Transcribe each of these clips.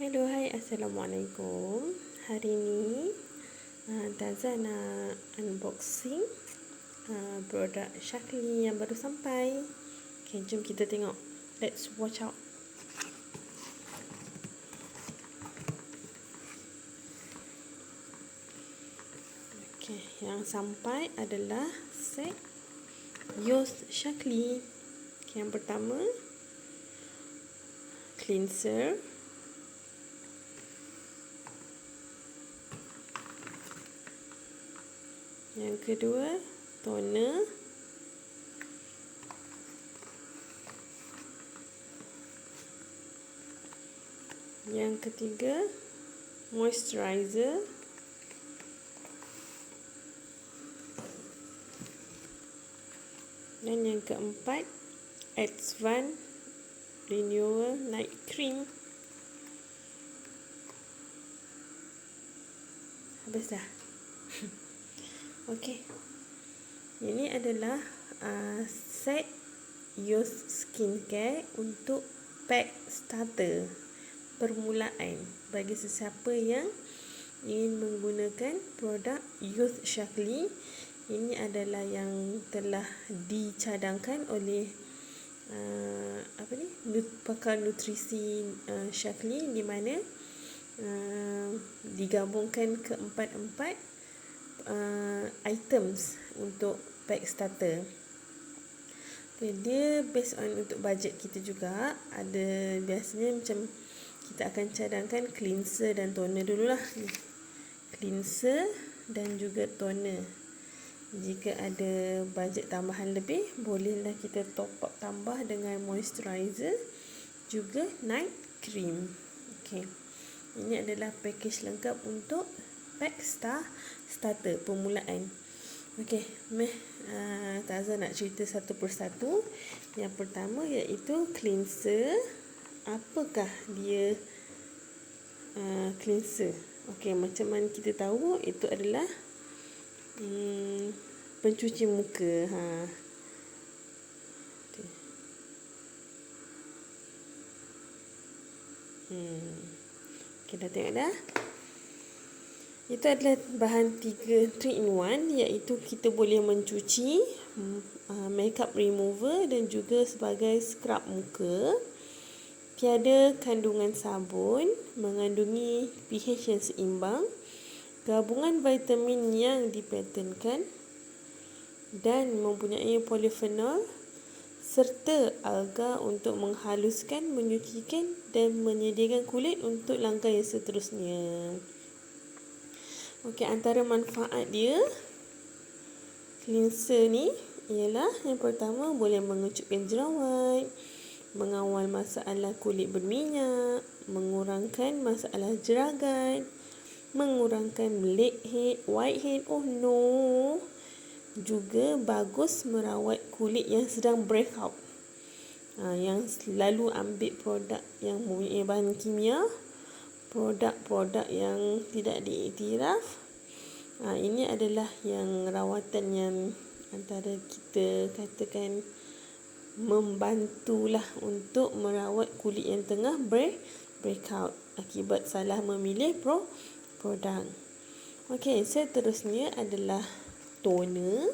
Hello, hai, Assalamualaikum. Hari ni Taza nak unboxing produk Shaklee yang baru sampai. Okay, jom kita tengok. Let's watch out. Okay, yang sampai adalah set Youth Shaklee. Okay, yang pertama cleanser. Yang kedua, toner. Yang ketiga, moisturizer. Dan yang keempat, Advanced Renewal Night Cream. Habis dah. Okey. Ini adalah set Youth Skincare untuk pack starter permulaan bagi sesiapa yang ingin menggunakan produk Youth Shaklee. Ini adalah yang telah dicadangkan oleh pakar nutrisi Shaklee, di mana digabungkan keempat-empat items untuk pack starter. Okay, dia based on untuk budget kita juga. Ada biasanya macam kita akan cadangkan cleanser dan toner dululah. Cleanser dan juga toner. Jika ada budget tambahan lebih, bolehlah kita top up tambah dengan moisturizer juga night cream. Okay. Ini adalah package lengkap untuk pack starter permulaan. Okey, Taza nak cerita satu persatu. Yang pertama iaitu cleanser. Apakah dia cleanser? Okey, macam mana kita tahu itu adalah pencuci muka. Okey, dah tengok dah. Itu adalah bahan 3 in 1, iaitu kita boleh mencuci, makeup remover dan juga sebagai scrub muka. Tiada kandungan sabun, mengandungi pH yang seimbang, gabungan vitamin yang dipatenkan dan mempunyai polyphenol serta alga untuk menghaluskan, menyucikan dan menyediakan kulit untuk langkah yang seterusnya. Okey, antara manfaat dia cleanser ni ialah yang pertama, boleh mengecutkan jerawat, mengawal masalah kulit berminyak, mengurangkan masalah jeragat, mengurangkan blackhead, whitehead, oh no. Juga bagus merawat kulit yang sedang breakout. Yang selalu ambil produk yang mempunyai bahan kimia, produk-produk yang tidak diiktiraf. Ini adalah yang rawatan yang antara kita katakan membantulah untuk merawat kulit yang tengah breakout akibat salah memilih produk. Okey, seterusnya adalah toner.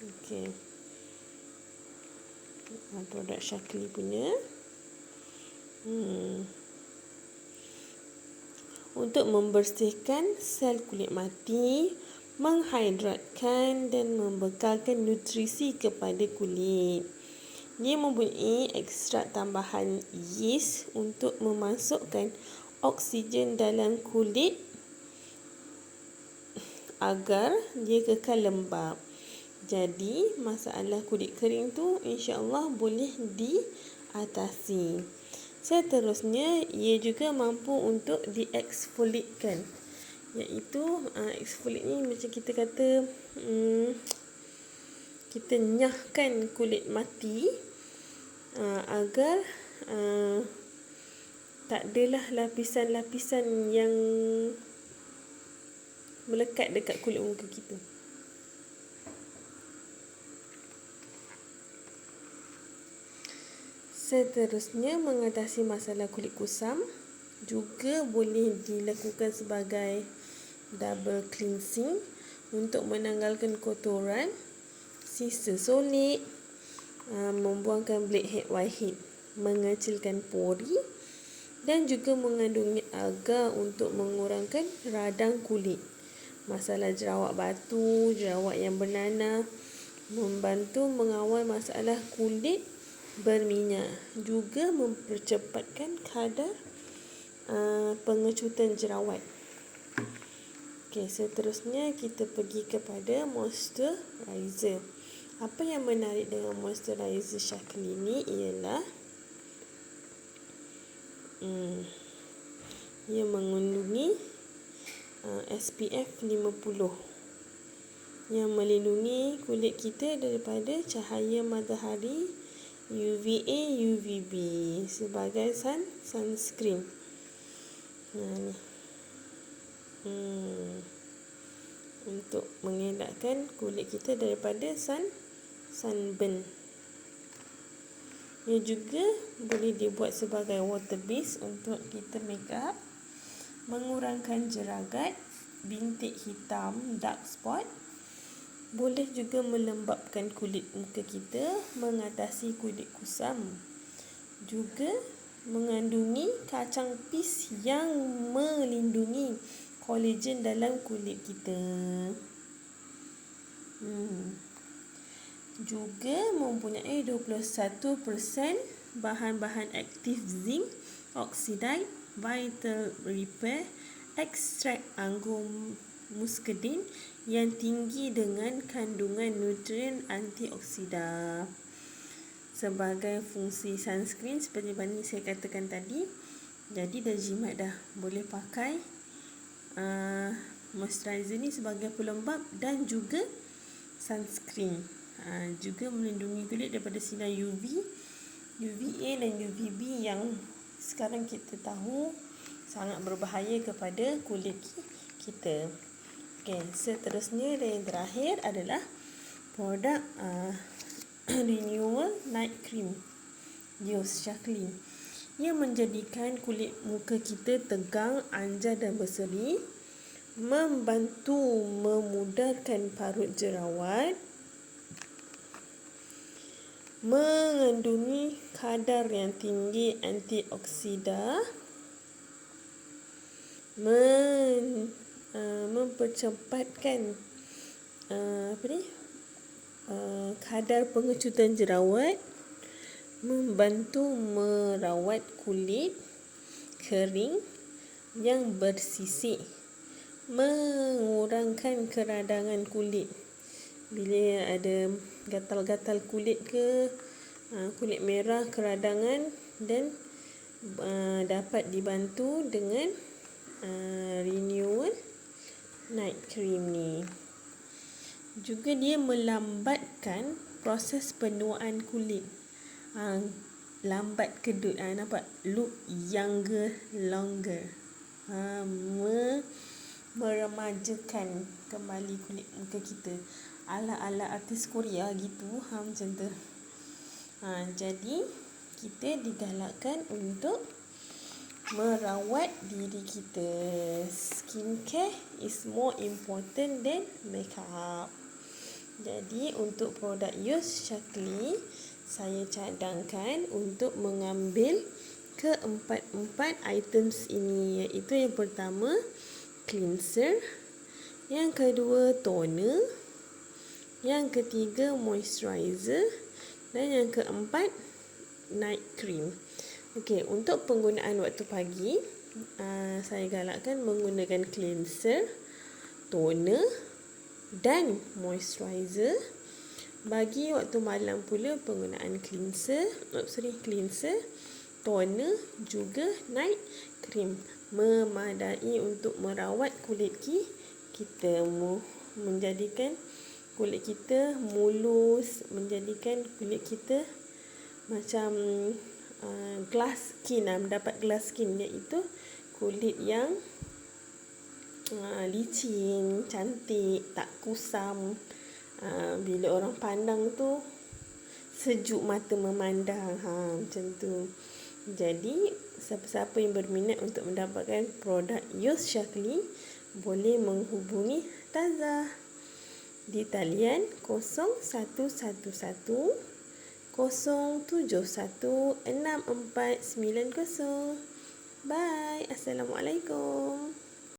Okey. Produk Shaklee punya. Untuk membersihkan sel kulit mati, menghidratkan dan membekalkan nutrisi kepada kulit. Dia mempunyai ekstrak tambahan yeast untuk memasukkan oksigen dalam kulit agar dia kekal lembap. Jadi masalah kulit kering tu insya-Allah boleh diatasi. Seterusnya, ia juga mampu untuk di-exfoliatekan. Iaitu exfoliate ni macam kita kata kita nyahkan kulit mati agar tak adalah lapisan-lapisan yang melekat dekat kulit muka kita. Seterusnya, mengatasi masalah kulit kusam juga boleh dilakukan sebagai double cleansing untuk menanggalkan kotoran, sisa solid, membuangkan blackhead whitehead, mengecilkan pori dan juga mengandungi alga untuk mengurangkan radang kulit. Masalah jerawat batu, jerawat yang bernanah, membantu mengawal masalah kulit berminyak, juga mempercepatkan kadar pengecutan jerawat. Okey, seterusnya kita pergi kepada moisturizer. Apa yang menarik dengan moisturizer Shaklee ni ialah ia mengandungi SPF 50 yang melindungi kulit kita daripada cahaya matahari UVA, UVB sebagai sunscreen. Ni. Untuk mengelakkan kulit kita daripada sunburn. Ia juga boleh dibuat sebagai water base untuk kita make up, mengurangkan jeragat, bintik hitam, dark spot. Boleh juga melembapkan kulit muka kita, mengatasi kulit kusam. Juga mengandungi kacang pis yang melindungi kolagen dalam kulit kita. Juga mempunyai 21% bahan-bahan aktif zinc, oxidide, vital repair, ekstrak anggur muscadine yang tinggi dengan kandungan nutrien antioksida. Sebagai fungsi sunscreen seperti mana saya katakan tadi, jadi dah jimat dah. Boleh pakai moisturizer ni sebagai pelembap dan juga sunscreen. Juga melindungi kulit daripada sinar UV, UVA dan UVB yang sekarang kita tahu sangat berbahaya kepada kulit kita. Okey, seterusnya dan yang terakhir adalah produk Renewal Night Cream Yos Shaklee. Ia menjadikan kulit muka kita tegang, anjar dan berseri, membantu memudarkan parut jerawat, mengandungi kadar yang tinggi antioksida, mempercepatkan kadar pengecutan jerawat, membantu merawat kulit kering yang bersisik, mengurangkan keradangan kulit. Bila ada gatal-gatal kulit ke, kulit merah, keradangan, dan dapat dibantu dengan Renewal Night Cream ni. Juga dia melambatkan proses penuaan kulit. Lambat kedut, nampak? Look younger, longer. Meremajakan kembali kulit muka kita. Ala-ala artis Korea gitu, macam tu. Jadi kita digalakkan untuk merawat diri kita. Skincare is more important than makeup. Jadi untuk produk Yos Shaklee, saya cadangkan untuk mengambil keempat-empat items ini, iaitu yang pertama cleanser, yang kedua toner, yang ketiga moisturizer, dan yang keempat night cream. Okey, untuk penggunaan waktu pagi, saya galakkan menggunakan cleanser, toner dan moisturizer. Bagi waktu malam pula penggunaan cleanser, toner juga night cream. Memadai untuk merawat kulit kita, menjadikan kulit kita mulus, menjadikan kulit kita macam glass skin, mendapat glass skin, iaitu kulit yang licin, cantik, tak kusam. Bila orang pandang tu sejuk mata memandang. Macam tu. Jadi, siapa-siapa yang berminat untuk mendapatkan produk Yus Shaklee boleh menghubungi Tazah di talian 0111071649. Bye. Assalamualaikum.